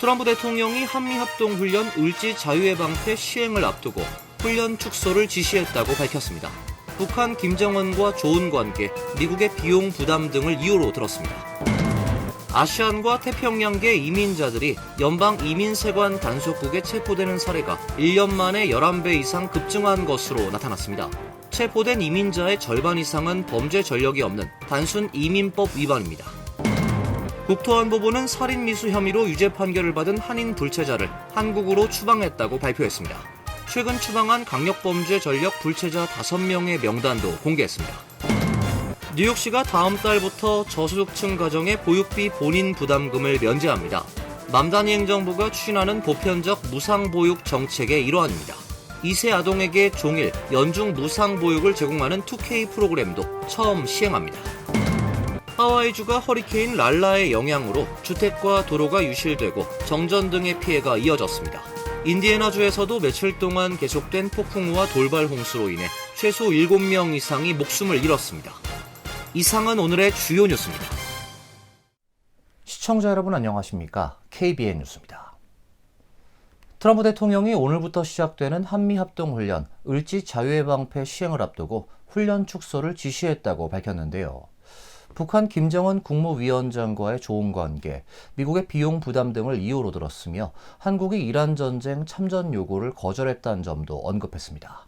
트럼프 대통령이 한미합동훈련 을지 자유의 방패 시행을 앞두고 훈련 축소를 지시했다고 밝혔습니다. 북한 김정은과 좋은 관계, 미국의 비용 부담 등을 이유로 들었습니다. 아시안과 태평양계 이민자들이 연방 이민세관 단속국에 체포되는 사례가 1년 만에 11배 이상 급증한 것으로 나타났습니다. 체포된 이민자의 절반 이상은 범죄 전력이 없는 단순 이민법 위반입니다. 국토안보부는 살인미수 혐의로 유죄 판결을 받은 한인 불체자를 한국으로 추방했다고 발표했습니다. 최근 추방한 강력범죄 전력 불체자 5명의 명단도 공개했습니다. 뉴욕시가 다음 달부터 저소득층 가정의 보육비 본인 부담금을 면제합니다. 맘다니 행정부가 추진하는 보편적 무상보육 정책의 일환입니다. 2세 아동에게 종일 연중 무상보육을 제공하는 2K 프로그램도 처음 시행합니다. 하와이주가 허리케인 랄라의 영향으로 주택과 도로가 유실되고 정전 등의 피해가 이어졌습니다. 인디애나주에서도 며칠 동안 계속된 폭풍우와 돌발 홍수로 인해 최소 7명 이상이 목숨을 잃었습니다. 이상은 오늘의 주요 뉴스입니다. 시청자 여러분 안녕하십니까? KBN 뉴스입니다. 트럼프 대통령이 오늘부터 시작되는 한미합동훈련 을지 자유의 방패 시행을 앞두고 훈련 축소를 지시했다고 밝혔는데요. 북한 김정은 국무위원장과의 좋은 관계, 미국의 비용 부담 등을 이유로 들었으며 한국이 이란 전쟁 참전 요구를 거절했다는 점도 언급했습니다.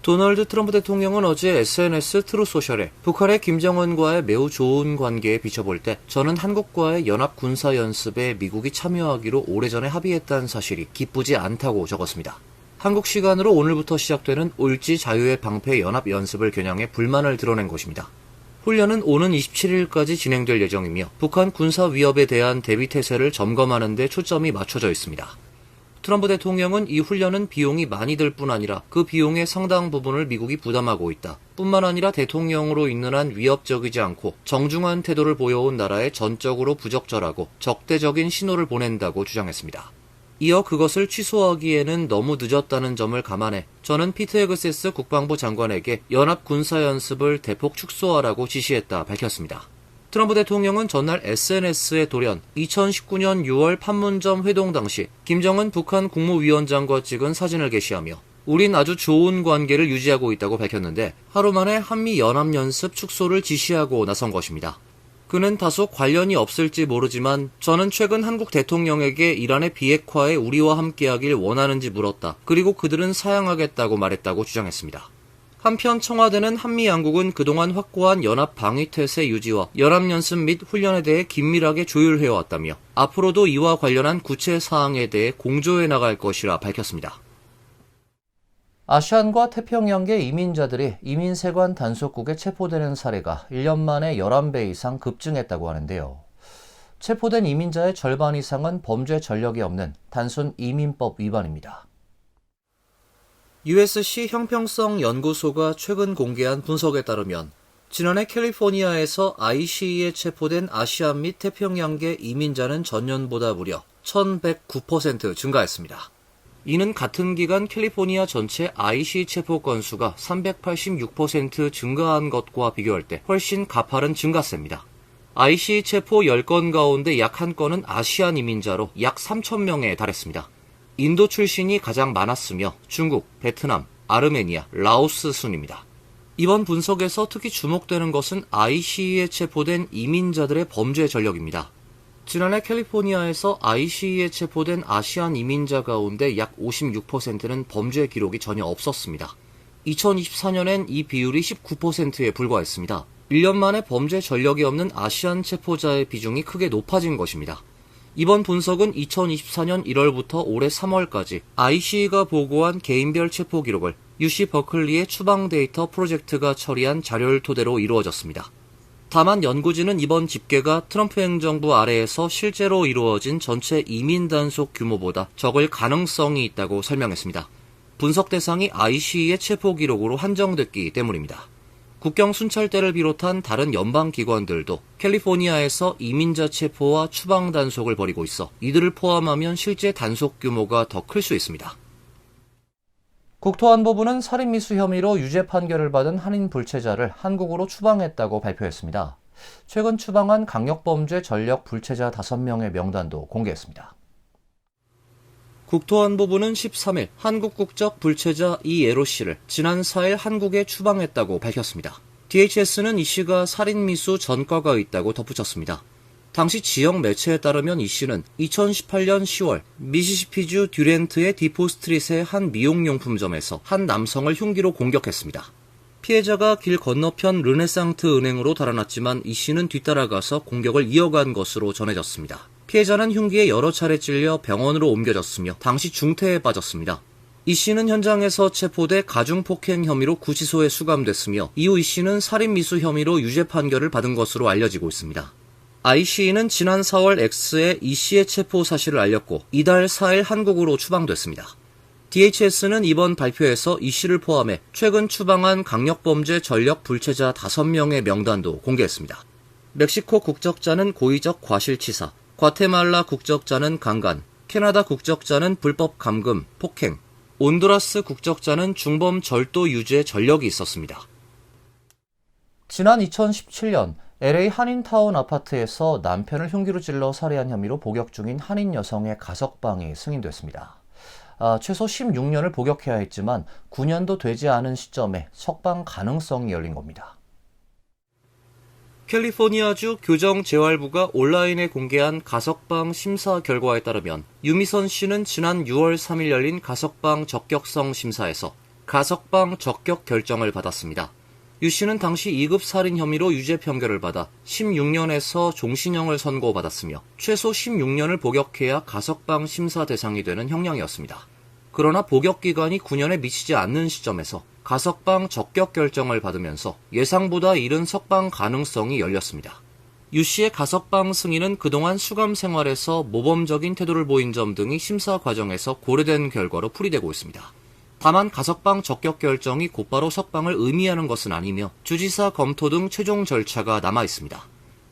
도널드 트럼프 대통령은 어제 SNS 트루소셜에 북한의 김정은과의 매우 좋은 관계에 비춰볼 때 저는 한국과의 연합 군사연습에 미국이 참여하기로 오래전에 합의했다는 사실이 기쁘지 않다고 적었습니다. 한국 시간으로 오늘부터 시작되는 을지 자유의 방패 연합 연습을 겨냥해 불만을 드러낸 것입니다. 훈련은 오는 27일까지 진행될 예정이며 북한 군사 위협에 대한 대비 태세를 점검하는 데 초점이 맞춰져 있습니다. 트럼프 대통령은 이 훈련은 비용이 많이 들 뿐 아니라 그 비용의 상당 부분을 미국이 부담하고 있다. 뿐만 아니라 대통령으로 있는 한 위협적이지 않고 정중한 태도를 보여온 나라에 전적으로 부적절하고 적대적인 신호를 보낸다고 주장했습니다. 이어 그것을 취소하기에는 너무 늦었다는 점을 감안해 저는 피트 헤그세스 국방부 장관에게 연합 군사연습을 대폭 축소하라고 지시했다 밝혔습니다. 트럼프 대통령은 전날 SNS에 돌연 2019년 6월 판문점 회동 당시 김정은 북한 국무위원장과 찍은 사진을 게시하며 우린 아주 좋은 관계를 유지하고 있다고 밝혔는데 하루 만에 한미 연합연습 축소를 지시하고 나선 것입니다. 그는 다소 관련이 없을지 모르지만 저는 최근 한국 대통령에게 이란의 비핵화에 우리와 함께하길 원하는지 물었다. 그리고 그들은 사양하겠다고 말했다고 주장했습니다. 한편 청와대는 한미 양국은 그동안 확고한 연합 방위태세 유지와 연합연습 및 훈련에 대해 긴밀하게 조율해왔다며 앞으로도 이와 관련한 구체 사항에 대해 공조해 나갈 것이라 밝혔습니다. 아시안과 태평양계 이민자들이 이민세관 단속국에 체포되는 사례가 1년 만에 11배 이상 급증했다고 하는데요. 체포된 이민자의 절반 이상은 범죄 전력이 없는 단순 이민법 위반입니다. USC 형평성 연구소가 최근 공개한 분석에 따르면 지난해 캘리포니아에서 ICE에 체포된 아시안 및 태평양계 이민자는 전년보다 무려 1109% 증가했습니다. 이는 같은 기간 캘리포니아 전체 IC 체포 건수가 386% 증가한 것과 비교할 때 훨씬 가파른 증가세입니다. IC 체포 10건 가운데 약 1건은 아시안 이민자로 약 3,000명에 달했습니다. 인도 출신이 가장 많았으며 중국, 베트남, 아르메니아, 라오스 순입니다. 이번 분석에서 특히 주목되는 것은 ICE에 체포된 이민자들의 범죄 전력입니다. 지난해 캘리포니아에서 ICE에 체포된 아시안 이민자 가운데 약 56%는 범죄 기록이 전혀 없었습니다. 2024년엔 이 비율이 19%에 불과했습니다. 1년 만에 범죄 전력이 없는 아시안 체포자의 비중이 크게 높아진 것입니다. 이번 분석은 2024년 1월부터 올해 3월까지 ICE가 보고한 개인별 체포 기록을 UC 버클리의 추방 데이터 프로젝트가 처리한 자료를 토대로 이루어졌습니다. 다만 연구진은 이번 집계가 트럼프 행정부 아래에서 실제로 이루어진 전체 이민 단속 규모보다 적을 가능성이 있다고 설명했습니다. 분석 대상이 ICE의 체포 기록으로 한정됐기 때문입니다. 국경 순찰대를 비롯한 다른 연방기관들도 캘리포니아에서 이민자 체포와 추방 단속을 벌이고 있어 이들을 포함하면 실제 단속 규모가 더 클 수 있습니다. 국토안보부는 살인미수 혐의로 유죄 판결을 받은 한인 불체자를 한국으로 추방했다고 발표했습니다. 최근 추방한 강력범죄 전력 불체자 5명의 명단도 공개했습니다. 국토안보부는 13일 한국 국적 불체자 이예로 씨를 지난 4일 한국에 추방했다고 밝혔습니다. DHS는 이 씨가 살인미수 전과가 있다고 덧붙였습니다. 당시 지역 매체에 따르면 이 씨는 2018년 10월 미시시피주 듀렌트의 디포 스트릿의 한 미용용품점에서 한 남성을 흉기로 공격했습니다. 피해자가 길 건너편 르네상트 은행으로 달아났지만 이 씨는 뒤따라가서 공격을 이어간 것으로 전해졌습니다. 피해자는 흉기에 여러 차례 찔려 병원으로 옮겨졌으며 당시 중태에 빠졌습니다. 이 씨는 현장에서 체포돼 가중폭행 혐의로 구치소에 수감됐으며 이후 이 씨는 살인미수 혐의로 유죄 판결을 받은 것으로 알려지고 있습니다. ICE는 지난 4월 X에 이 씨의 체포 사실을 알렸고 이달 4일 한국으로 추방됐습니다. DHS는 이번 발표에서 이 씨를 포함해 최근 추방한 강력범죄 전력 불체자 5명의 명단도 공개했습니다. 멕시코 국적자는 고의적 과실치사, 과테말라 국적자는 강간, 캐나다 국적자는 불법 감금, 폭행, 온두라스 국적자는 중범 절도 유죄 전력이 있었습니다. 지난 2017년 LA 한인타운 아파트에서 남편을 흉기로 찔러 살해한 혐의로 복역 중인 한인 여성의 가석방이 승인됐습니다. 최소 16년을 복역해야 했지만 9년도 되지 않은 시점에 석방 가능성이 열린 겁니다. 캘리포니아주 교정재활부가 온라인에 공개한 가석방 심사 결과에 따르면 유미선 씨는 지난 6월 3일 열린 가석방 적격성 심사에서 가석방 적격 결정을 받았습니다. 유 씨는 당시 2급 살인 혐의로 유죄 판결을 받아 16년에서 종신형을 선고받았으며 최소 16년을 복역해야 가석방 심사 대상이 되는 형량이었습니다. 그러나 복역 기간이 9년에 미치지 않는 시점에서 가석방 적격 결정을 받으면서 예상보다 이른 석방 가능성이 열렸습니다. 유 씨의 가석방 승인은 그동안 수감 생활에서 모범적인 태도를 보인 점 등이 심사 과정에서 고려된 결과로 풀이되고 있습니다. 다만 가석방 적격 결정이 곧바로 석방을 의미하는 것은 아니며 주지사 검토 등 최종 절차가 남아 있습니다.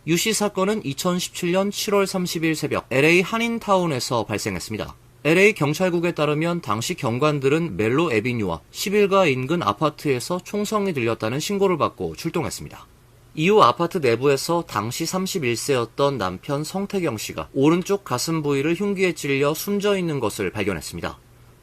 유 씨 사건은 2017년 7월 30일 새벽 LA 한인타운에서 발생했습니다. LA 경찰국에 따르면 당시 경관들은 멜로 애비뉴와 11가 인근 아파트에서 총성이 들렸다는 신고를 받고 출동했습니다. 이후 아파트 내부에서 당시 31세였던 남편 성태경 씨가 오른쪽 가슴 부위를 흉기에 찔려 숨져 있는 것을 발견했습니다.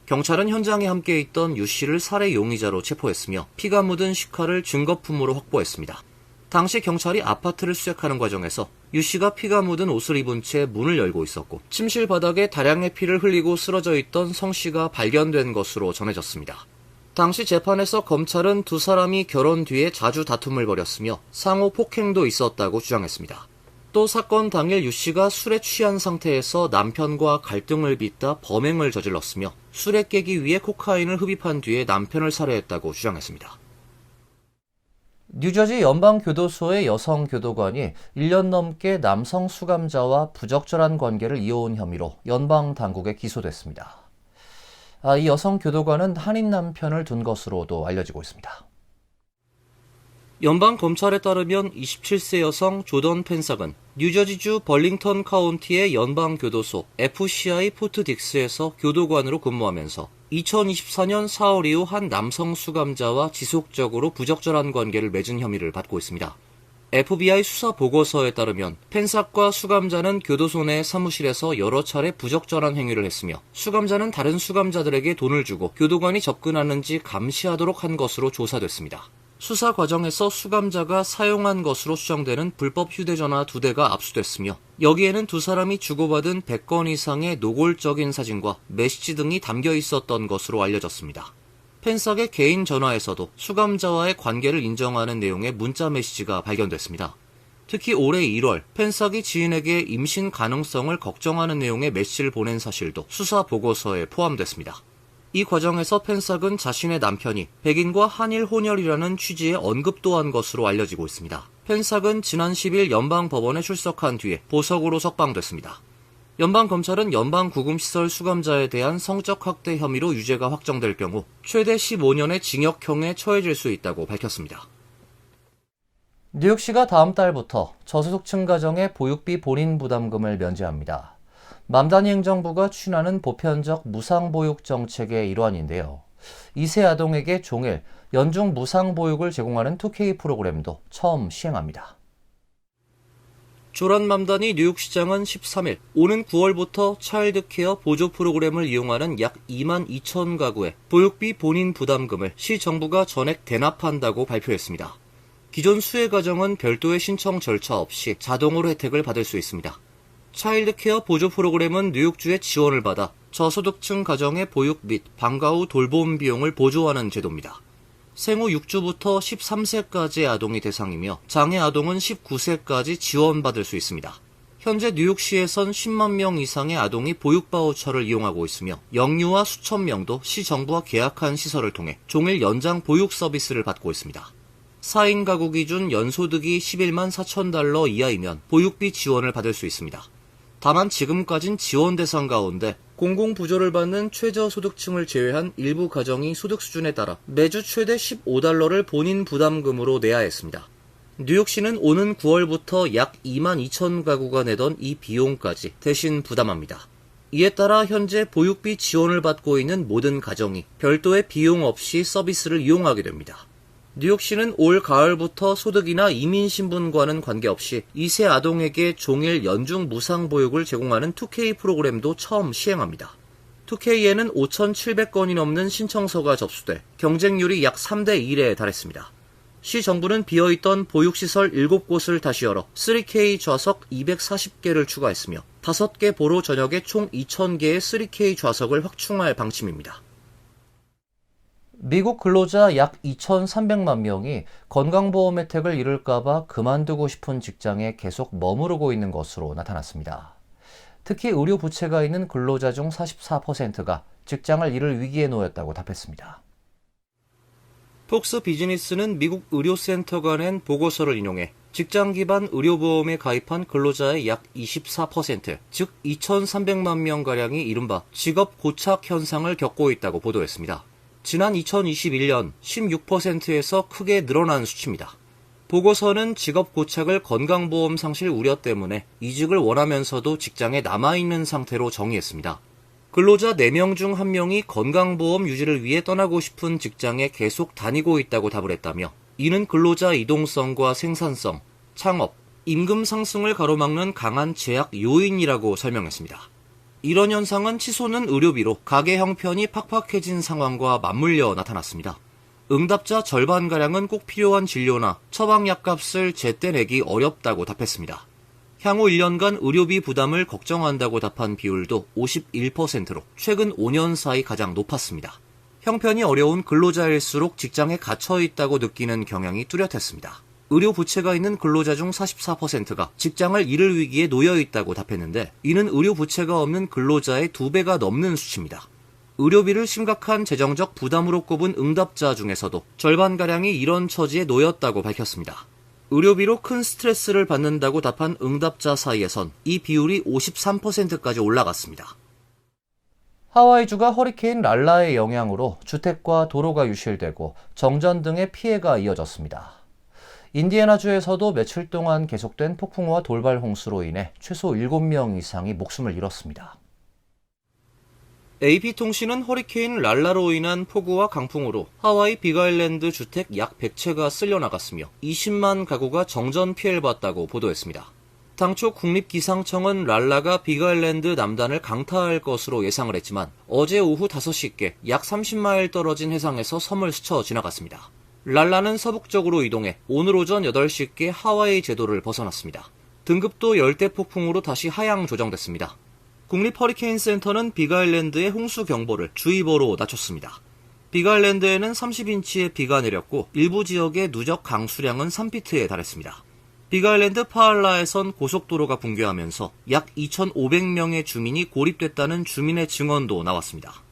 경찰은 현장에 함께 있던 유 씨를 살해 용의자로 체포했으며 피가 묻은 식칼을 증거품으로 확보했습니다. 당시 경찰이 아파트를 수색하는 과정에서 유 씨가 피가 묻은 옷을 입은 채 문을 열고 있었고 침실 바닥에 다량의 피를 흘리고 쓰러져 있던 성 씨가 발견된 것으로 전해졌습니다. 당시 재판에서 검찰은 두 사람이 결혼 뒤에 자주 다툼을 벌였으며 상호 폭행도 있었다고 주장했습니다. 또 사건 당일 유 씨가 술에 취한 상태에서 남편과 갈등을 빚다 범행을 저질렀으며 술에 깨기 위해 코카인을 흡입한 뒤에 남편을 살해했다고 주장했습니다. 뉴저지 연방교도소의 여성 교도관이 1년 넘게 남성 수감자와 부적절한 관계를 이어온 혐의로 연방 당국에 기소됐습니다. 이 여성 교도관은 한인 남편을 둔 것으로도 알려지고 있습니다. 연방검찰에 따르면 27세 여성 조던 펜삭은 뉴저지주 벌링턴 카운티의 연방교도소 FCI 포트 딕스에서 교도관으로 근무하면서 2024년 4월 이후 한 남성 수감자와 지속적으로 부적절한 관계를 맺은 혐의를 받고 있습니다. FBI 수사 보고서에 따르면 펜삭과 수감자는 교도소 내 사무실에서 여러 차례 부적절한 행위를 했으며 수감자는 다른 수감자들에게 돈을 주고 교도관이 접근하는지 감시하도록 한 것으로 조사됐습니다. 수사 과정에서 수감자가 사용한 것으로 추정되는 불법 휴대전화 2대가 압수됐으며 여기에는 두 사람이 주고받은 100건 이상의 노골적인 사진과 메시지 등이 담겨 있었던 것으로 알려졌습니다. 펜삭의 개인 전화에서도 수감자와의 관계를 인정하는 내용의 문자 메시지가 발견됐습니다. 특히 올해 1월 펜삭이 지인에게 임신 가능성을 걱정하는 내용의 메시지를 보낸 사실도 수사 보고서에 포함됐습니다. 이 과정에서 펜삭은 자신의 남편이 백인과 한일 혼혈이라는 취지의 언급도 한 것으로 알려지고 있습니다. 펜삭은 지난 10일 연방법원에 출석한 뒤에 보석으로 석방됐습니다. 연방검찰은 연방구금시설 수감자에 대한 성적 학대 혐의로 유죄가 확정될 경우 최대 15년의 징역형에 처해질 수 있다고 밝혔습니다. 뉴욕시가 다음 달부터 저소득층 가정의 보육비 본인 부담금을 면제합니다. 맘다니 행정부가 추진하는 보편적 무상보육 정책의 일환인데요. 2세 아동에게 종일 연중 무상보육을 제공하는 2K 프로그램도 처음 시행합니다. 조란맘다니 뉴욕시장은 13일 오는 9월부터 차일드케어 보조 프로그램을 이용하는 약 2만 2천 가구의 보육비 본인 부담금을 시 정부가 전액 대납한다고 발표했습니다. 기존 수혜 가정은 별도의 신청 절차 없이 자동으로 혜택을 받을 수 있습니다. 차일드케어 보조 프로그램은 뉴욕주의 지원을 받아 저소득층 가정의 보육 및 방과 후 돌봄 비용을 보조하는 제도입니다. 생후 6주부터 13세까지의 아동이 대상이며 장애 아동은 19세까지 지원받을 수 있습니다. 현재 뉴욕시에선 10만 명 이상의 아동이 보육 바우처를 이용하고 있으며 영유아 수천 명도 시 정부와 계약한 시설을 통해 종일 연장 보육 서비스를 받고 있습니다. 4인 가구 기준 연소득이 11만 4천 달러 이하이면 보육비 지원을 받을 수 있습니다. 다만 지금까진 지원 대상 가운데 공공부조를 받는 최저소득층을 제외한 일부 가정이 소득 수준에 따라 매주 최대 15달러를 본인 부담금으로 내야 했습니다. 뉴욕시는 오는 9월부터 약 2만 2천 가구가 내던 이 비용까지 대신 부담합니다. 이에 따라 현재 보육비 지원을 받고 있는 모든 가정이 별도의 비용 없이 서비스를 이용하게 됩니다. 뉴욕시는 올 가을부터 소득이나 이민신분과는 관계없이 2세 아동에게 종일 연중 무상보육을 제공하는 2K 프로그램도 처음 시행합니다. 2K에는 5,700건이 넘는 신청서가 접수돼 경쟁률이 약 3대 1에 달했습니다. 시 정부는 비어있던 보육시설 7곳을 다시 열어 3K 좌석 240개를 추가했으며 5개 보로 전역에 총 2,000개의 3K 좌석을 확충할 방침입니다. 미국 근로자 약 2,300만 명이 건강보험 혜택을 잃을까봐 그만두고 싶은 직장에 계속 머무르고 있는 것으로 나타났습니다. 특히 의료 부채가 있는 근로자 중 44%가 직장을 잃을 위기에 놓였다고 답했습니다. 폭스 비즈니스는 미국 의료센터가 낸 보고서를 인용해 직장 기반 의료보험에 가입한 근로자의 약 24%, 즉 2,300만 명가량이 이른바 직업 고착 현상을 겪고 있다고 보도했습니다. 지난 2021년 16%에서 크게 늘어난 수치입니다. 보고서는 직업 고착을 건강보험 상실 우려 때문에 이직을 원하면서도 직장에 남아있는 상태로 정의했습니다. 근로자 4명 중 1명이 건강보험 유지를 위해 떠나고 싶은 직장에 계속 다니고 있다고 답을 했다며 이는 근로자 이동성과 생산성, 창업, 임금 상승을 가로막는 강한 제약 요인이라고 설명했습니다. 이런 현상은 치솟는 의료비로 가계 형편이 팍팍해진 상황과 맞물려 나타났습니다. 응답자 절반가량은 꼭 필요한 진료나 처방약 값을 제때 내기 어렵다고 답했습니다. 향후 1년간 의료비 부담을 걱정한다고 답한 비율도 51%로 최근 5년 사이 가장 높았습니다. 형편이 어려운 근로자일수록 직장에 갇혀 있다고 느끼는 경향이 뚜렷했습니다. 의료 부채가 있는 근로자 중 44%가 직장을 잃을 위기에 놓여 있다고 답했는데 이는 의료 부채가 없는 근로자의 2배가 넘는 수치입니다. 의료비를 심각한 재정적 부담으로 꼽은 응답자 중에서도 절반가량이 이런 처지에 놓였다고 밝혔습니다. 의료비로 큰 스트레스를 받는다고 답한 응답자 사이에선 이 비율이 53%까지 올라갔습니다. 하와이주가 허리케인 랄라의 영향으로 주택과 도로가 유실되고 정전 등의 피해가 이어졌습니다. 인디애나주에서도 며칠 동안 계속된 폭풍우와 돌발 홍수로 인해 최소 7명 이상이 목숨을 잃었습니다. AP통신은 허리케인 랄라로 인한 폭우와 강풍으로 하와이 빅아일랜드 주택 약 100채가 쓸려나갔으며 20만 가구가 정전 피해를 봤다고 보도했습니다. 당초 국립기상청은 랄라가 빅아일랜드 남단을 강타할 것으로 예상을 했지만 어제 오후 5시께 약 30마일 떨어진 해상에서 섬을 스쳐 지나갔습니다. 랄라는 서북쪽으로 이동해 오늘 오전 8시께 하와이 제도를 벗어났습니다. 등급도 열대폭풍으로 다시 하향 조정됐습니다. 국립허리케인센터는 빅아일랜드의 홍수경보를 주의보로 낮췄습니다. 빅아일랜드에는 30인치의 비가 내렸고 일부 지역의 누적 강수량은 3피트에 달했습니다. 빅아일랜드 파알라에선 고속도로가 붕괴하면서 약 2,500명의 주민이 고립됐다는 주민의 증언도 나왔습니다.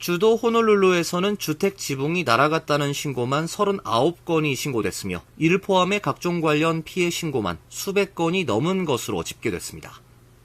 주도 호놀룰루에서는 주택 지붕이 날아갔다는 신고만 39건이 신고됐으며 이를 포함해 각종 관련 피해 신고만 수백 건이 넘은 것으로 집계됐습니다.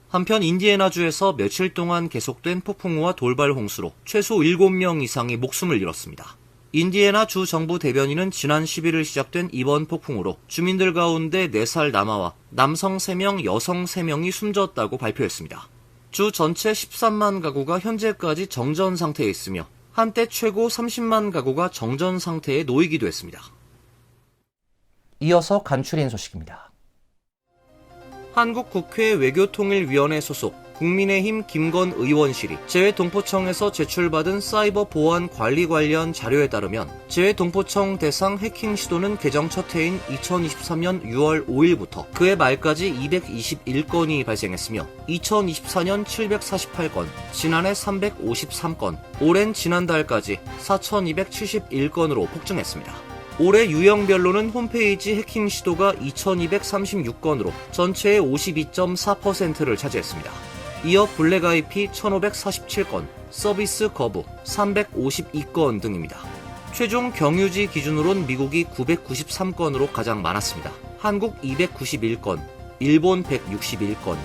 한편 인디애나주에서 며칠 동안 계속된 폭풍우와 돌발 홍수로 최소 7명 이상이 목숨을 잃었습니다. 인디애나 주 정부 대변인은 지난 11일 시작된 이번 폭풍우로 주민들 가운데 4살 남아와 남성 3명, 여성 3명이 숨졌다고 발표했습니다. 주 전체 13만 가구가 현재까지 정전 상태에 있으며 한때 최고 30만 가구가 정전 상태에 놓이기도 했습니다. 이어서 간추린 소식입니다. 한국국회 외교통일위원회 소속 국민의힘 김건 의원실이 재외동포청에서 제출받은 사이버 보안 관리 관련 자료에 따르면 재외동포청 대상 해킹 시도는 개정 첫 해인 2023년 6월 5일부터 그해 말까지 221건이 발생했으며 2024년 748건, 지난해 353건, 올해는 지난달까지 4271건으로 폭증했습니다. 올해 유형별로는 홈페이지 해킹 시도가 2236건으로 전체의 52.4%를 차지했습니다. 이어 블랙 IP 1547건, 서비스 거부 352건 등입니다. 최종 경유지 기준으로는 미국이 993건으로 가장 많았습니다. 한국 291건, 일본 161건,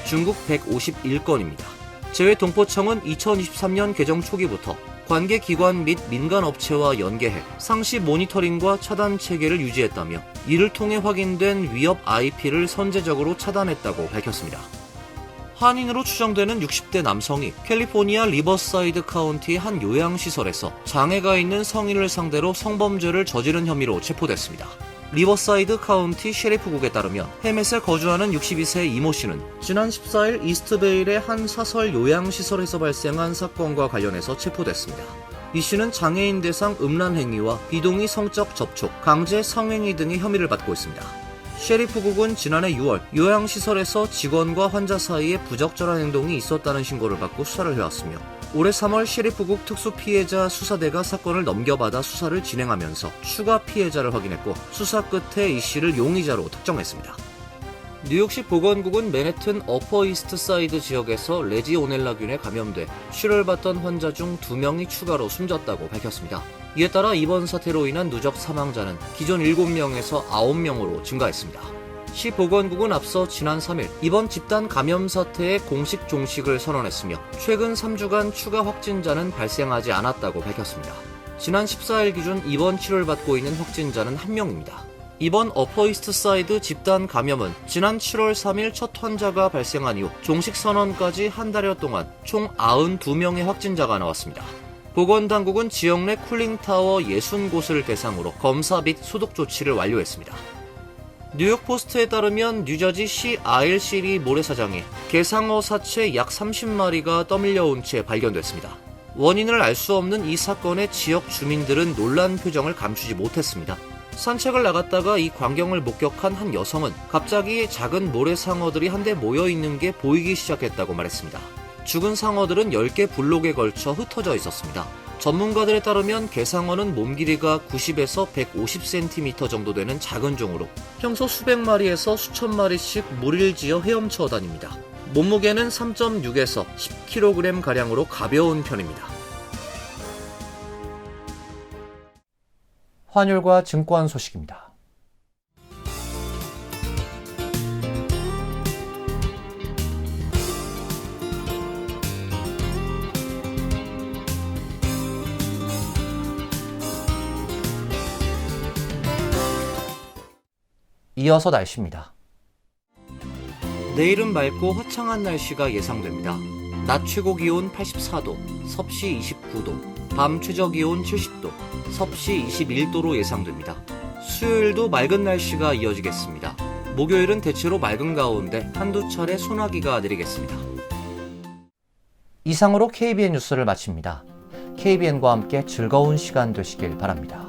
중국 151건입니다. 재외동포청은 2023년 개정 초기부터 관계기관 및 민간업체와 연계해 상시 모니터링과 차단 체계를 유지했다며 이를 통해 확인된 위협 IP를 선제적으로 차단했다고 밝혔습니다. 한인으로 추정되는 60대 남성이 캘리포니아 리버사이드 카운티의 한 요양시설에서 장애가 있는 성인을 상대로 성범죄를 저지른 혐의로 체포됐습니다. 리버사이드 카운티 셰리프국에 따르면 헤멧에 거주하는 62세 이모 씨는 지난 14일 이스트베일의 한 사설 요양시설에서 발생한 사건과 관련해서 체포됐습니다. 이 씨는 장애인 대상 음란 행위와 비동의 성적 접촉, 강제 성행위 등의 혐의를 받고 있습니다. 셰리프국은 지난해 6월 요양시설에서 직원과 환자 사이에 부적절한 행동이 있었다는 신고를 받고 수사를 해왔으며 올해 3월 셰리프국 특수피해자 수사대가 사건을 넘겨받아 수사를 진행하면서 추가 피해자를 확인했고 수사 끝에 이 씨를 용의자로 특정했습니다. 뉴욕시 보건국은 맨해튼 어퍼 이스트 사이드 지역에서 레지오넬라균에 감염돼 치료를 받던 환자 중 2명이 추가로 숨졌다고 밝혔습니다. 이에 따라 이번 사태로 인한 누적 사망자는 기존 7명에서 9명으로 증가했습니다. 시 보건국은 앞서 지난 3일 이번 집단 감염 사태의 공식 종식을 선언했으며 최근 3주간 추가 확진자는 발생하지 않았다고 밝혔습니다. 지난 14일 기준 입원 치료를 받고 있는 확진자는 1명입니다. 이번 어퍼이스트 사이드 집단 감염은 지난 7월 3일 첫 환자가 발생한 이후 종식 선언까지 한 달여 동안 총 92명의 확진자가 나왔습니다. 보건당국은 지역 내 쿨링타워 60곳을 대상으로 검사 및 소독 조치를 완료했습니다. 뉴욕 포스트에 따르면 뉴저지시 아일시리 모래사장에 개상어 사체 약 30마리가 떠밀려온 채 발견됐습니다. 원인을 알 수 없는 이 사건에 지역 주민들은 놀란 표정을 감추지 못했습니다. 산책을 나갔다가 이 광경을 목격한 한 여성은 갑자기 작은 모래상어들이 한데 모여있는 게 보이기 시작했다고 말했습니다. 죽은 상어들은 10개 블록에 걸쳐 흩어져 있었습니다. 전문가들에 따르면 개상어는 몸 길이가 90에서 150cm 정도 되는 작은 종으로 평소 수백 마리에서 수천 마리씩 무리를 지어 헤엄쳐 다닙니다. 몸무게는 3.6에서 10kg가량으로 가벼운 편입니다. 환율과 증권 소식입니다. 이어서 날씨입니다. 내일은 맑고 화창한 날씨가 예상됩니다. 낮 최고 기온 84도, 섭씨 29도, 밤 최저 기온 70도, 섭씨 21도로 예상됩니다. 수요일도 맑은 날씨가 이어지겠습니다. 목요일은 대체로 맑은 가운데 한두 차례 소나기가 내리겠습니다. 이상으로 KBN 뉴스를 마칩니다. KBN과 함께 즐거운 시간 되시길 바랍니다.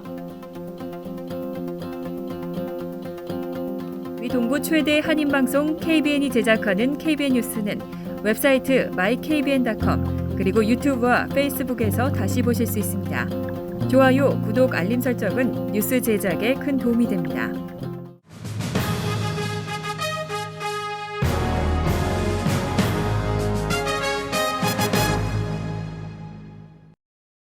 동부 최대 한인방송 KBN이 제작하는 KBN 뉴스는 웹사이트 mykbn.com 그리고 유튜브와 페이스북에서 다시 보실 수 있습니다. 좋아요, 구독, 알림 설정은 뉴스 제작에 큰 도움이 됩니다.